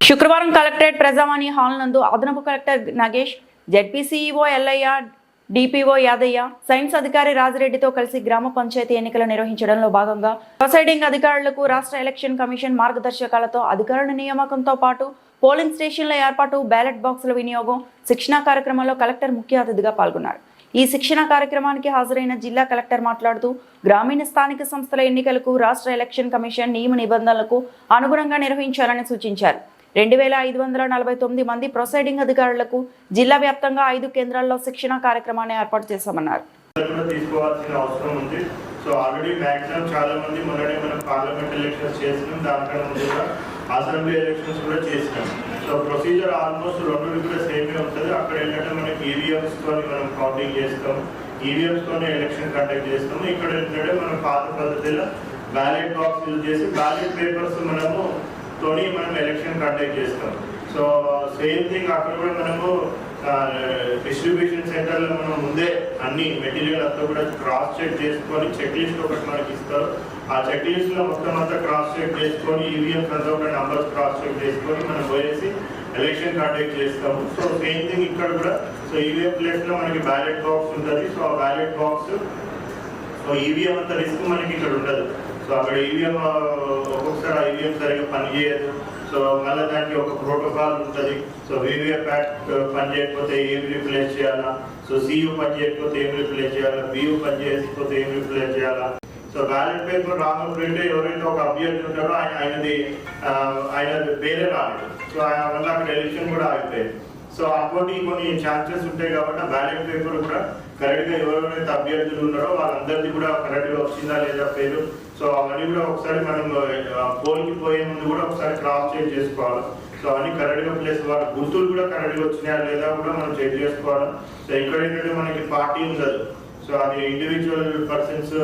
శుక్రవారం కలెక్టరేట్ ప్రజావాణి హాల్ నందు అదనపు collector Nagesh, ZP CEO Ellaiah, DPO Yadaiah, science అధికారి రాజిరెడ్డితో కలిసి గ్రామ పంచాయతీ ఎన్నికలు నిర్వహించడంలో భాగంగా ప్రిసైడింగ్ అధికారులకు రాష్ట్ర ఎలక్షన్ కమిషన్ మార్గదర్శకాలతో అధికారుల నియామకంతో పాటు పోలింగ్ స్టేషన్ల ఏర్పాటు, బ్యాలెట్ బాక్సుల వినియోగం, శిక్షణా కార్యక్రమంలో కలెక్టర్ ముఖ్య అతిథిగా పాల్గొన్నారు. ఈ శిక్షణ కార్యక్రమానికి హాజరైన జిల్లా కలెక్టర్ మాట్లాడుతూ గ్రామీణ స్థానిక సంస్థల ఎన్నికలకు రాష్ట్ర ఎలక్షన్ కమిషన్ నియమ నిబంధనలకు అనుగుణంగా నిర్వహించాలని సూచించారు. 2549 మంది ప్రిసైడింగ్ అధికారులకు జిల్లా వ్యాప్తంగా 5 కేంద్రాల్లో శిక్షణ కార్యక్రమాన్ని ఏర్పాటు చేశామన్నారు. సో ఆల్రెడీ మ్యాక్సిమం చాలా మంది మొన్ననే మనం పార్లమెంట్ ఎలక్షన్స్ చేసినాం, దానికన్నా ముందుగా అసెంబ్లీ ఎలక్షన్స్ కూడా చేసినాం. సో ప్రొసీజర్ ఆల్మోస్ట్ రెండు కూడా సేమే ఉంటుంది. అక్కడ ఏంటంటే మనకి ఈవీఎంస్తో మనం కౌంటింగ్ చేస్తాం, ఈవీఎంస్తోనే ఎలక్షన్ కండక్ట్ చేస్తాము. ఇక్కడ ఏంటంటే మనం పాత పద్ధతిలో బ్యాలెట్ బాక్స్ యూజ్ చేసి బ్యాలెట్ పేపర్స్ మనం ఎలక్షన్ కండక్ట్ చేస్తాం. సో సేమ్ థింగ్ అక్కడ కూడా మనము డిస్ట్రిబ్యూషన్ సెంటర్లో మనం ముందే అన్ని మెటీరియల్ అంతా కూడా క్రాస్ చెక్ చేసుకొని చెక్ లిస్ట్ ఒకటి మనకి ఇస్తారు. ఆ చెక్ లిస్ట్లో మొత్తం అంతా క్రాస్ చెక్ చేసుకొని ఈవీఎంస్ అంతా కూడా నంబర్స్ క్రాస్ చెక్ చేసుకొని మనం పోయేసి ఎలక్షన్ కండక్ట్ చేస్తాము. సో సేమ్ థింగ్ ఇక్కడ కూడా సో ఈవీఎం ప్లేస్లో మనకి బ్యాలెట్ బాక్స్ ఉంటుంది. సో ఆ బ్యాలెట్ బాక్స్ సో ఈవీఎం అంత రిస్క్ మనకి ఇక్కడ ఉండదు. సో అక్కడ ఈవీఎం ఒక్కొక్కసారి ఈవీఎం సరిగ్గా పనిచేయదు. సో మళ్ళీ దానికి ఒక ప్రోటోకాల్ ఉంటుంది. సో వీవీప్యాట్ పని చేయకపోతే ఏం రీప్లేస్ చేయాలా, సో సియు పని చేయకపోతే ఏం రీప్లేస్ చేయాలా, బియు పని చేయకపోతే ఏం రీప్లేస్ చేయాలా. సో బ్యాలెట్ పేపర్ రాకపోతే ఎవరైతే ఒక అభ్యర్థి ఉంటారో ఆయనది పేరే రాలేదు. సో ఆయన వల్ల అక్కడ ఎలక్షన్ కూడా ఆగిపోయింది. సో అటువంటి కొన్ని ఛాన్సెస్ ఉంటాయి కాబట్టి బ్యాలెట్ పేపర్ కూడా కరెక్ట్గా ఎవరైతే అభ్యర్థులు ఉన్నారో వాళ్ళందరిది కూడా కరెక్ట్గా వచ్చిందా లేదా పేరు. సో అవన్నీ కూడా ఒకసారి మనం పోల్కి పోయే ముందు కూడా ఒకసారి క్రాస్ చెక్ చేసుకోవాలి. సో అవన్నీ కరెక్ట్గా ప్లేస్ వాళ్ళ గుర్తులు కూడా కరెక్ట్గా వచ్చినాయా లేదా కూడా మనం చెక్ చేసుకోవాలి. సో ఇక్కడ ఏంటంటే మనకి పార్టీ ఉండదు. సో అది ఇండివిజువల్ పర్సన్స్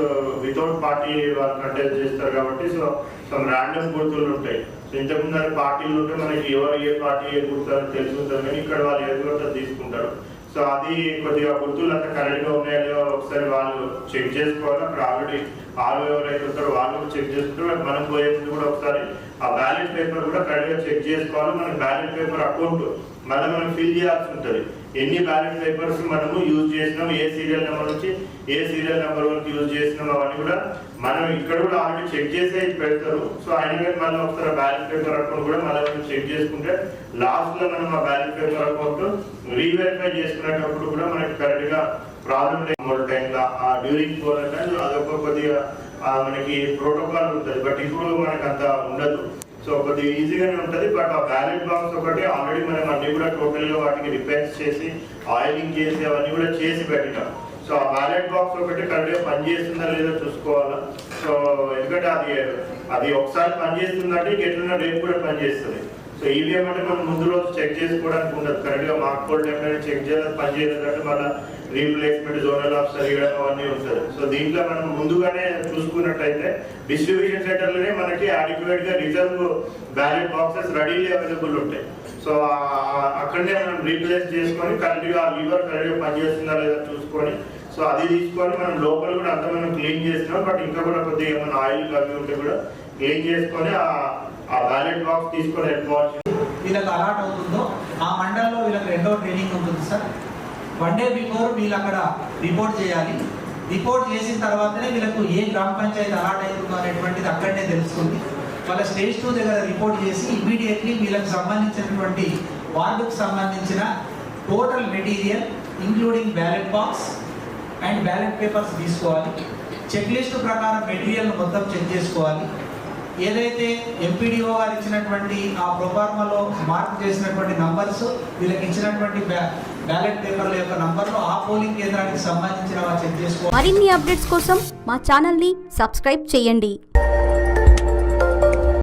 వితౌట్ పార్టీ వాళ్ళు కంటెస్ట్ చేస్తారు కాబట్టి సో సమ్ ర్యాండమ్ గుర్తులు ఉంటాయి. సో ఇంతకుముందు అది పార్టీలు ఉంటే మనకి ఎవరు ఏ పార్టీ ఏ గుర్తారో తెలుసుకుంటారు, కానీ ఇక్కడ వాళ్ళు ఏది కూడా తీసుకుంటారు. సో అది కొద్దిగా గుర్తులు అంతా కరెక్ట్గా ఉన్నాయో ఒకసారి వాళ్ళు చెక్ చేసుకోవాలి. అక్కడ ఆల్రెడీ ఎవరైతే ఉంటారో వాళ్ళు చెక్ చేసుకుంటారు. మనం పోయే ముందు కూడా ఒకసారి ఆ బ్యాలెట్ పేపర్ కూడా కరెక్ట్గా చెక్ చేసుకోవాలి. మనకి బ్యాలెట్ పేపర్ అకౌంట్ మళ్ళీ మనం ఫిల్ చేయాల్సి ఉంటుంది. ఎన్ని బ్యాలెట్ పేపర్స్ మనము యూజ్ చేసినాం, ఏ సీరియల్ నెంబర్ నుంచి ఏ సీరియల్ నెంబర్ వరకు యూజ్ చేసినాం, అవన్నీ కూడా మనం ఇక్కడ కూడా ఆల్రెడీ చెక్ చేసే పెడతారు. సో అయినా కానీ మళ్ళీ ఒకసారి బ్యాలెట్ పేపర్ అకౌంట్ కూడా మళ్ళీ మనం చెక్ చేసుకుంటే లాస్ట్లో మనం ఆ బ్యాలెట్ పేపర్ అకౌంట్ రీవెరిఫై చేసుకునేటప్పుడు కూడా మనకి కరెక్ట్గా ప్రాబ్లం లేదు. టైంలో డ్యూరింగ్ పోల్ టైం అదొక కొద్దిగా మనకి ప్రోటోకాల్ ఉంటుంది. బట్ ఇప్పుడు మనకు అంత ఉండదు. సో కొద్దిగా ఈజీగానే ఉంటుంది. బట్ ఆ బ్యాలెట్ బాక్స్ ఒకటి ఆల్రెడీ మనం అన్ని కూడా టోటల్గా వాటికి రిపేర్స్ చేసి ఆయిలింగ్ చేసి అవన్నీ కూడా చేసి పెట్టినాం. సో ఆ బ్యాలెట్ బాక్స్ ఒకటి కరెక్ట్గా పనిచేస్తుందా లేదో చూసుకోవాలా. సో ఎందుకంటే అది ఒకసారి పనిచేస్తుందంటే ఎట్లున్నా రేపు కూడా పనిచేస్తుంది. సో ఈవీఎం అంటే మనం ముందు రోజు చెక్ చేసుకోవడానికి ఉండదు. కరెక్ట్గా మార్క్ కోడ్ టైంలో చెక్ చేయాలి, పనిచేయాలంటే మళ్ళీ రీప్లేస్మెంట్ జోనల్ ఆఫీసర్ ఇవ్వడం అవన్నీ ఉంటుంది. సో దీంట్లో మనం ముందుగానే చూసుకున్నట్టయితే డిస్ట్రిబ్యూషన్ సెంటర్లోనే మనకి అడిక్యువేట్గా reserve ballot boxes readily available ఉంటాయి. సో అక్కడనే మనం రీప్లేస్ చేసుకొని కరెక్ట్గా లివర్ కరెక్ట్గా పనిచేస్తుందా లేదా చూసుకొని సో అది తీసుకొని మనం లోపల కూడా అంతా మనం క్లీన్ చేస్తున్నాం. బట్ ఇంకా కూడా కొద్దిగా ఏమైనా ఆయిల్ అవి ఉంటే కూడా క్లీన్ చేసుకొని ఆ బ్యాలెట్ బాక్స్ తీసుకొని వెళ్ళిపోవచ్చు. వీళ్ళకి అలాట్ అవుతుందో ఆ మండలంలో వీళ్ళకి రెండో ట్రైనింగ్ ఉంటుంది సార్. 1 డే బిఫోర్ వీళ్ళు అక్కడ రిపోర్ట్ చేయాలి. రిపోర్ట్ చేసిన తర్వాతనే వీళ్ళకు ఏ గ్రామ పంచాయతీ అలాట్ అవుతుందో అనేటువంటిది అక్కడనే తెలుస్తుంది. వాళ్ళ స్టేజ్ 2 దగ్గర రిపోర్ట్ చేసి ఇమీడియట్లీ వీళ్ళకి సంబంధించినటువంటి వార్డుకు సంబంధించిన total material including ballot box and ballot papers తీసుకోవాలి. చెక్ లిస్ట్ ప్రకారం మెటీరియల్ మొత్తం చెక్ చేసుకోవాలి. ఏదైతే ఎంపీడీఓ గారు ఇచ్చినటువంటి ఆ ప్రొఫార్మాలో మార్క్ చేసినటువంటి నంబర్స్ వీళ్ళకి ఇచ్చినటువంటి బ్యాలెట్ పేపర్ల యొక్క నంబర్లు ఆ పోలింగ్ కేంద్రానికి సంబంధించిన చెక్ చేసుకోవాలి. మరిన్ని అప్డేట్స్ కోసం మా ఛానల్ని సబ్స్క్రైబ్ చేయండి.